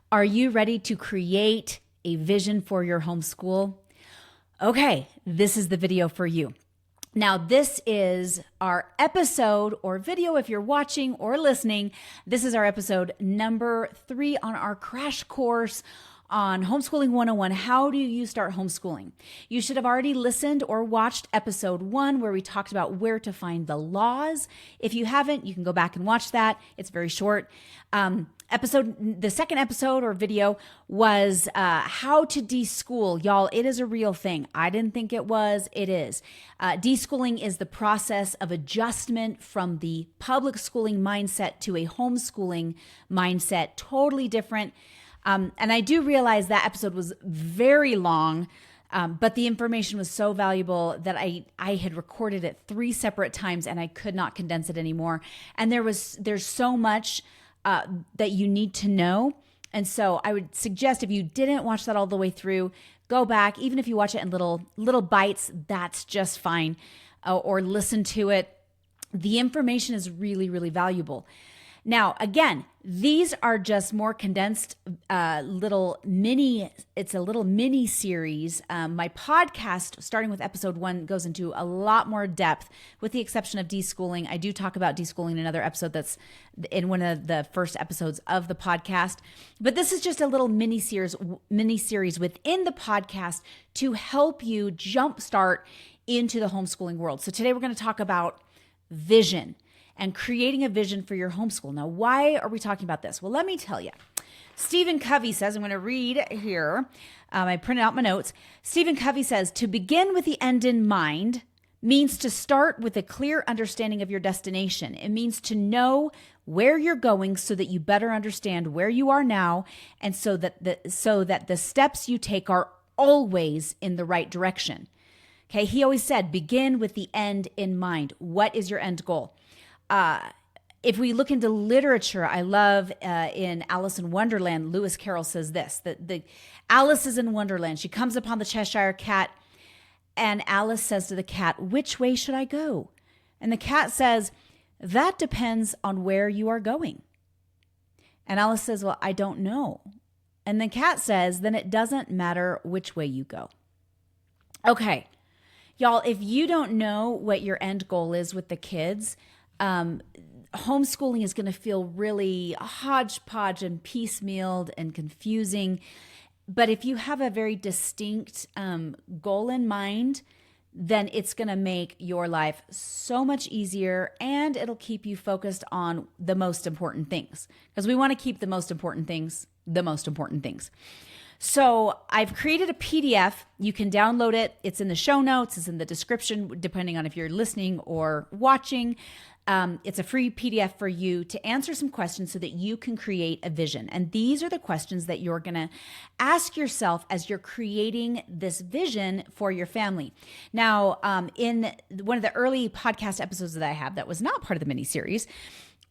Are you ready to create a vision for your homeschool? Okay, this is the video for you. Now, this is our episode or video if you're watching or listening. This is our episode number 3 on our crash course on Homeschooling 101. How do you start homeschooling? You should have already listened or watched episode 1 where we talked about where to find the laws. If you haven't, you can go back and watch that. It's very short. The second episode or video was how to deschool. Y'all, it is a real thing. I didn't think it was. It is. Deschooling is the process of adjustment from the public schooling mindset to a homeschooling mindset. Totally different. And I do realize that episode was very long, but the information was so valuable that I had recorded it 3 separate times and I could not condense it anymore. And there's so much that you need to know. And so I would suggest if you didn't watch that all the way through, go back. Even if you watch it in little bites, that's just fine. Or listen to it. The information is really, really valuable. Now, again, these are just more condensed it's a little mini series. My podcast, starting with episode 1, goes into a lot more depth, with the exception of deschooling. I do talk about deschooling in another episode that's in one of the first episodes of the podcast. But this is just a little mini series within the podcast to help you jumpstart into the homeschooling world. So today we're going to talk about vision and creating a vision for your homeschool. Now, why are we talking about this? Well, let me tell you. Stephen Covey says, I'm going to read here. I printed out my notes. Stephen Covey says, to begin with the end in mind means to start with a clear understanding of your destination. It means to know where you're going so that you better understand where you are now, and so that the steps you take are always in the right direction. Okay, he always said, begin with the end in mind. What is your end goal? If we look into literature, I love in Alice in Wonderland, Lewis Carroll says this, that Alice is in Wonderland. She comes upon the Cheshire Cat, and Alice says to the cat, which way should I go? And the cat says, that depends on where you are going. And Alice says, well, I don't know. And the cat says, then it doesn't matter which way you go. Okay, y'all, if you don't know what your end goal is with the kids, homeschooling is going to feel really hodgepodge and piecemealed and confusing. But if you have a very distinct goal in mind, then it's going to make your life so much easier, and it'll keep you focused on the most important things, because we want to keep the most important things the most important things. So I've created a PDF. You can download it. It's in the show notes. It's in the description, depending on if you're listening or watching. It's a free PDF for you to answer some questions so that you can create a vision. And these are the questions that you're going to ask yourself as you're creating this vision for your family. Now, in one of the early podcast episodes that I have that was not part of the mini series,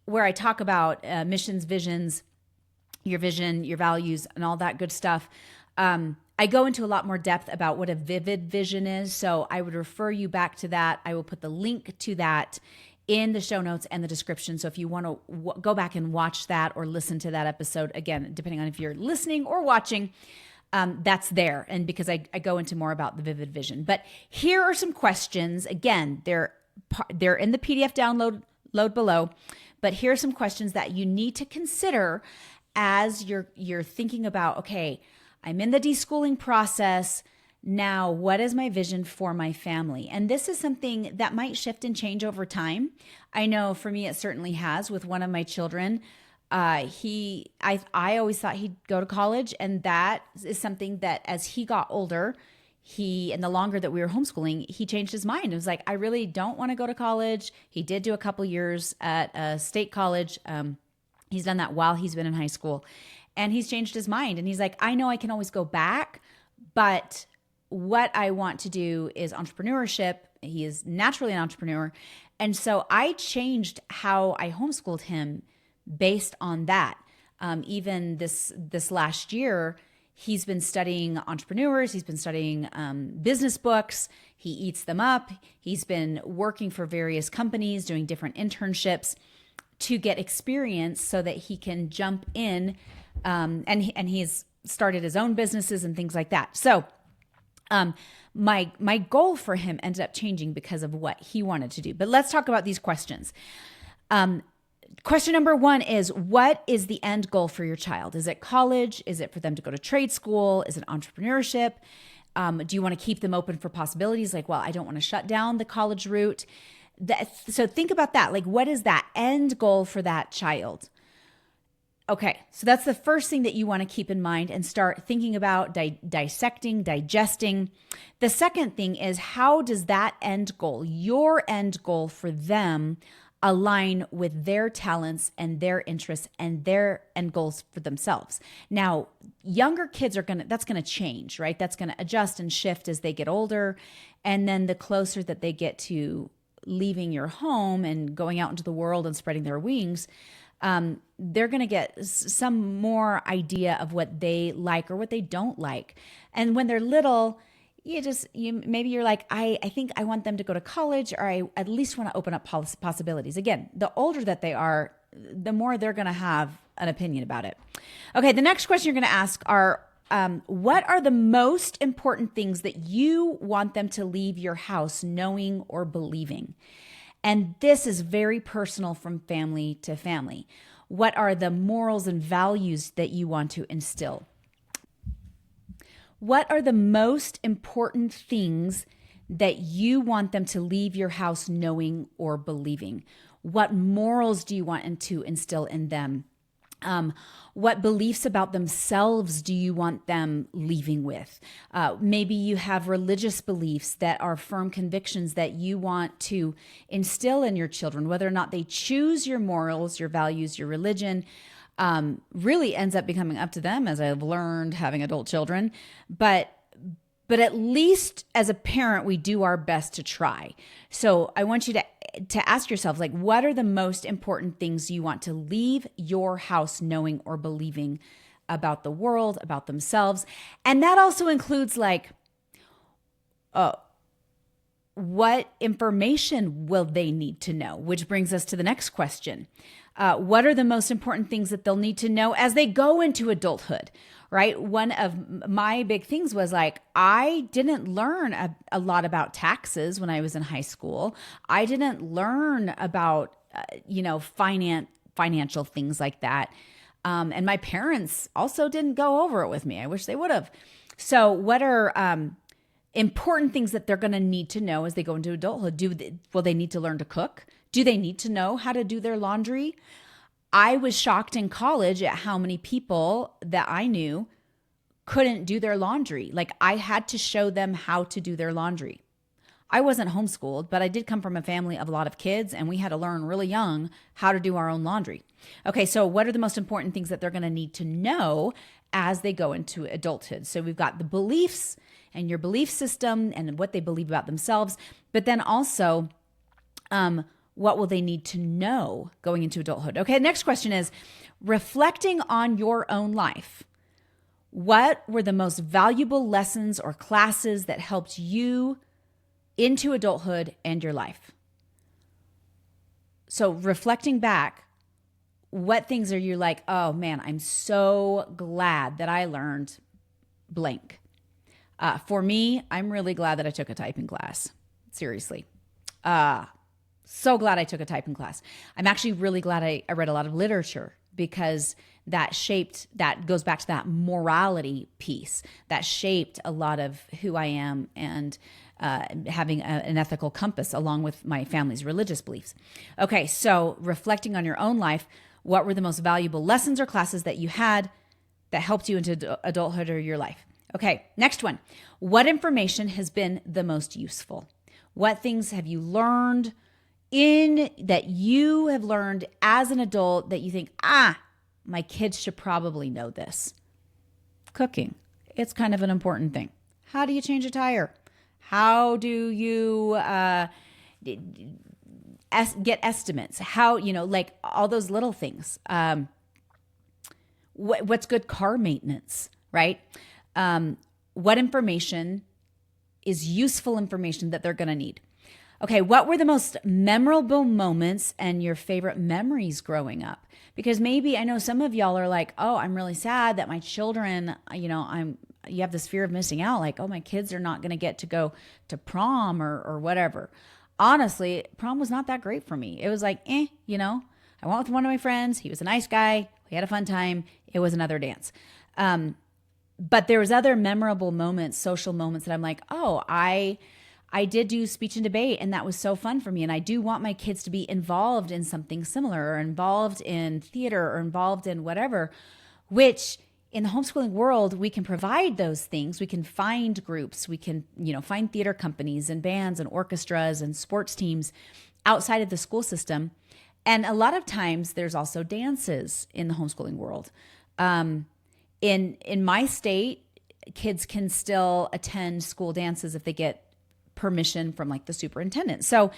where I talk about missions, visions, your vision, your values, and all that good stuff, I go into a lot more depth about what a vivid vision is. So I would refer you back to that. I will put the link to that in the show notes and the description. So if you want to go back and watch that or listen to that episode, again, depending on if you're listening or watching, that's there. And because I go into more about the vivid vision. But here are some questions. Again, they're in the PDF download below. But here are some questions that you need to consider as you're thinking about, okay, I'm in the deschooling process. Now, what is my vision for my family? And this is something that might shift and change over time. I know for me, it certainly has with one of my children. I always thought he'd go to college. And that is something that as he got older, and the longer that we were homeschooling, he changed his mind. It was like, I really don't want to go to college. He did do a couple years at a state college. He's done that while he's been in high school, and he's changed his mind. And he's like, I know I can always go back, but what I want to do is entrepreneurship. He is naturally an entrepreneur. And so I changed how I homeschooled him based on that. Even this last year, he's been studying entrepreneurs. He's been studying business books. He eats them up. He's been working for various companies, doing different internships to get experience so that he can jump in And he's started his own businesses and things like that. So my goal for him ended up changing because of what he wanted to do. But let's talk about these questions. Question number 1 is, what is the end goal for your child? Is it college? Is it for them to go to trade school? Is it entrepreneurship? Do you want to keep them open for possibilities? Like, well, I don't want to shut down the college route. So think about that. Like, what is that end goal for that child? Okay, so that's the first thing that you want to keep in mind and start thinking about, dissecting, digesting. The second thing is, how does that end goal, your end goal for them, align with their talents and their interests and their end goals for themselves? Now, younger kids that's going to change, right? That's going to adjust and shift as they get older. And then the closer that they get to leaving your home and going out into the world and spreading their wings, they're going to get some more idea of what they like or what they don't like. And when they're little, maybe you're like, I think I want them to go to college, or I at least want to open up possibilities. Again, the older that they are, the more they're going to have an opinion about it. Okay, the next question you're going to ask are, what are the most important things that you want them to leave your house knowing or believing? And this is very personal from family to family. What are the morals and values that you want to instill? What are the most important things that you want them to leave your house knowing or believing? What morals do you want to instill in them? What beliefs about themselves do you want them leaving with? Maybe you have religious beliefs that are firm convictions that you want to instill in your children. Whether or not they choose your morals, your values, your religion, really ends up becoming up to them, as I've learned having adult children. But at least as a parent, we do our best to try. So I want you to ask yourself, like, what are the most important things you want to leave your house knowing or believing about the world, about themselves? And that also includes, like, what information will they need to know? Which brings us to the next question. What are the most important things that they'll need to know as they go into adulthood? Right? One of my big things was, like, I didn't learn a lot about taxes when I was in high school. I didn't learn about, financial things like that. And my parents also didn't go over it with me. I wish they would have. So what are important things that they're going to need to know as they go into adulthood? Will they need to learn to cook? Do they need to know how to do their laundry? I was shocked in college at how many people that I knew couldn't do their laundry. Like, I had to show them how to do their laundry. I wasn't homeschooled, but I did come from a family of a lot of kids, and we had to learn really young how to do our own laundry. Okay, so what are the most important things that they're going to need to know as they go into adulthood? So we've got the beliefs and your belief system and what they believe about themselves, but then also, what will they need to know going into adulthood? Okay, next question is, reflecting on your own life, what were the most valuable lessons or classes that helped you into adulthood and your life? So reflecting back, what things are you like, oh man, I'm so glad that I learned blank. For me, I'm really glad that I took a typing class. Seriously. So glad I took a typing class. I'm actually really glad I read a lot of literature, because that goes back to that morality piece that shaped a lot of who I am, and having an ethical compass along with my family's religious beliefs. Okay, so reflecting on your own life, what were the most valuable lessons or classes that you had that helped you into adulthood or your life? Okay, next one. What information has been the most useful? What things have you learned that you have learned as an adult that you think, my kids should probably know this? Cooking. It's kind of an important thing. How do you change a tire? How do you get estimates? How, like all those little things. What's good car maintenance, right? What information is useful information that they're going to need? Okay, what were the most memorable moments and your favorite memories growing up? Because maybe I know some of y'all are like, oh, I'm really sad that my children, you have this fear of missing out. Like, oh, my kids are not going to get to go to prom or whatever. Honestly, prom was not that great for me. It was like, I went with one of my friends. He was a nice guy. We had a fun time. It was another dance. But there was other memorable moments, social moments that I'm like, oh, I did do speech and debate, and that was so fun for me. And I do want my kids to be involved in something similar, or involved in theater, or involved in whatever, which in the homeschooling world, we can provide those things. We can find groups. We can, find theater companies and bands and orchestras and sports teams outside of the school system. And a lot of times there's also dances in the homeschooling world. In my state, kids can still attend school dances if they get permission from like the superintendent. So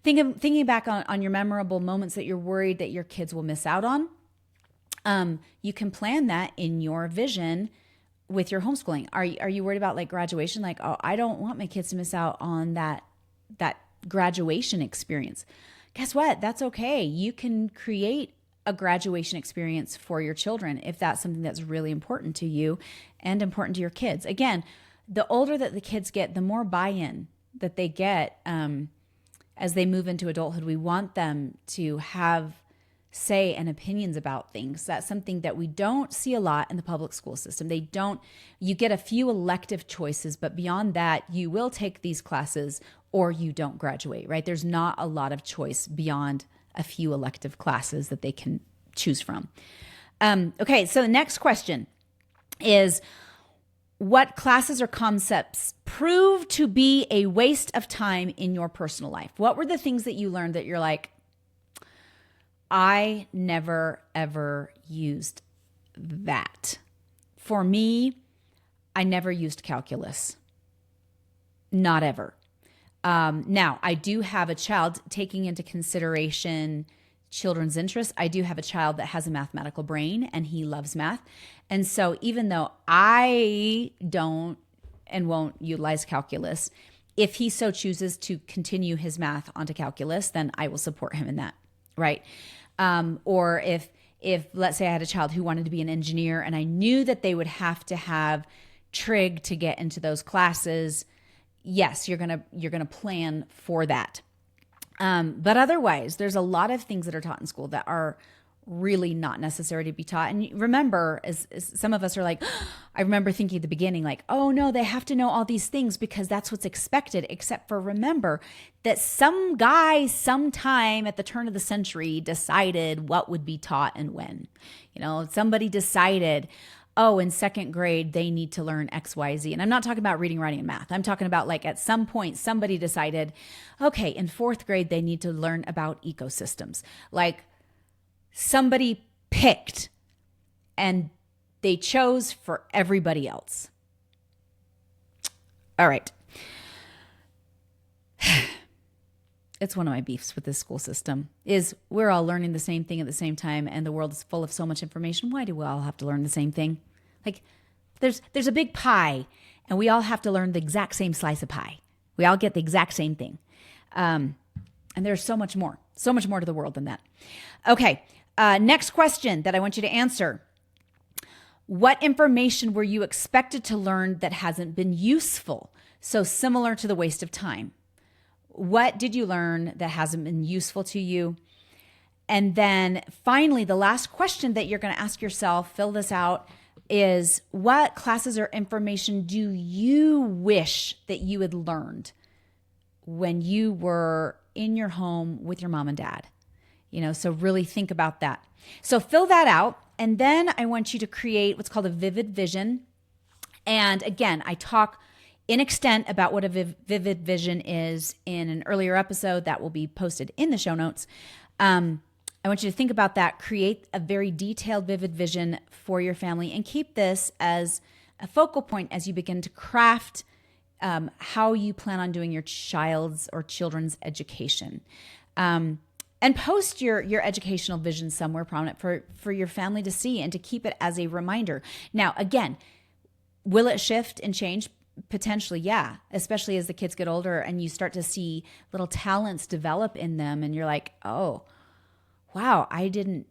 thinking back on your memorable moments that you're worried that your kids will miss out on, you can plan that in your vision with your homeschooling. Are you worried about like graduation? Like, oh, I don't want my kids to miss out on that graduation experience. Guess what? That's okay. You can create a graduation experience for your children if that's something that's really important to you and important to your kids. Again, the older that the kids get, the more buy-in that they get as they move into adulthood. We want them to have say and opinions about things. That's something that we don't see a lot in the public school system. You get a few elective choices, but beyond that, you will take these classes or you don't graduate, right? There's not a lot of choice beyond a few elective classes that they can choose from. Okay, so the next question is, what classes or concepts prove to be a waste of time in your personal life? What were the things that you learned that you're like, I never, ever used that? For me, I never used calculus. Not ever. Now, I do have a child, taking into consideration children's interests. I do have a child that has a mathematical brain and he loves math. And so even though I don't and won't utilize calculus, if he so chooses to continue his math onto calculus, then I will support him in that, right? Or if let's say I had a child who wanted to be an engineer and I knew that they would have to have trig to get into those classes, yes, you're gonna plan for that. But otherwise, there's a lot of things that are taught in school that are really not necessary to be taught. And remember, as some of us are like, I remember thinking at the beginning, like, oh no, they have to know all these things because that's what's expected. Except for remember that some guy sometime at the turn of the century decided what would be taught and when. Somebody decided, oh, in second grade, they need to learn X, Y, Z. And I'm not talking about reading, writing, and math. I'm talking about like at some point, somebody decided, okay, in fourth grade, they need to learn about ecosystems. Like somebody picked and they chose for everybody else. All right. It's one of my beefs with this school system is we're all learning the same thing at the same time and the world is full of so much information. Why do we all have to learn the same thing? Like there's a big pie and we all have to learn the exact same slice of pie. We all get the exact same thing. And there's so much more to the world than that. Okay. Next question that I want you to answer. What information were you expected to learn that hasn't been useful? So similar to the waste of time. What did you learn that hasn't been useful to you? And then finally, the last question that you're going to ask yourself, fill this out, is what classes or information do you wish that you had learned when you were in your home with your mom and dad? So really think about that. So fill that out. And then I want you to create what's called a vivid vision. And again, I talk in extent about what a vivid vision is in an earlier episode that will be posted in the show notes. I want you to think about that, create a very detailed, vivid vision for your family, and keep this as a focal point as you begin to craft how you plan on doing your child's or children's education. And post your educational vision somewhere prominent for your family to see and to keep it as a reminder. Now, again, will it shift and change? Potentially, yeah, especially as the kids get older and you start to see little talents develop in them and you're like, "Oh, wow, I didn't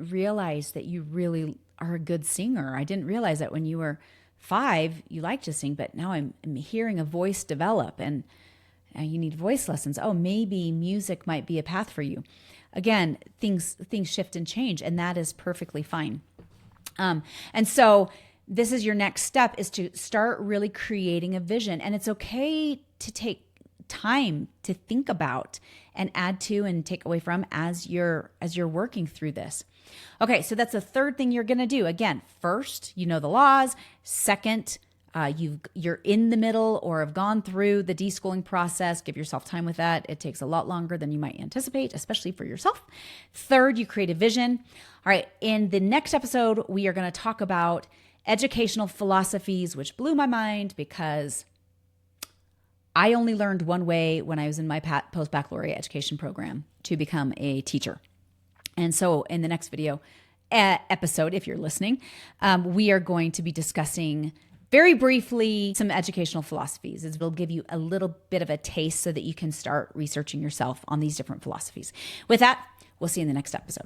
realize that you really are a good singer. I didn't realize that when you were 5 you liked to sing, but now I'm hearing a voice develop and you need voice lessons. Oh, maybe music might be a path for you." Again, things shift and change, and that is perfectly fine. And so this is your next step, is to start really creating a vision. And it's okay to take time to think about and add to and take away from as you're working through this. Okay, so that's the third thing you're going to do. Again, first, you know the laws. Second, you're in the middle or have gone through the deschooling process. Give yourself time with that. It takes a lot longer than you might anticipate, especially for yourself. Third, you create a vision. All right, in the next episode, we are going to talk about educational philosophies, which blew my mind because I only learned one way when I was in my post-baccalaureate education program to become a teacher. And so in the next video episode, if you're listening, we are going to be discussing very briefly some educational philosophies. It will give you a little bit of a taste so that you can start researching yourself on these different philosophies. With that, we'll see you in the next episode.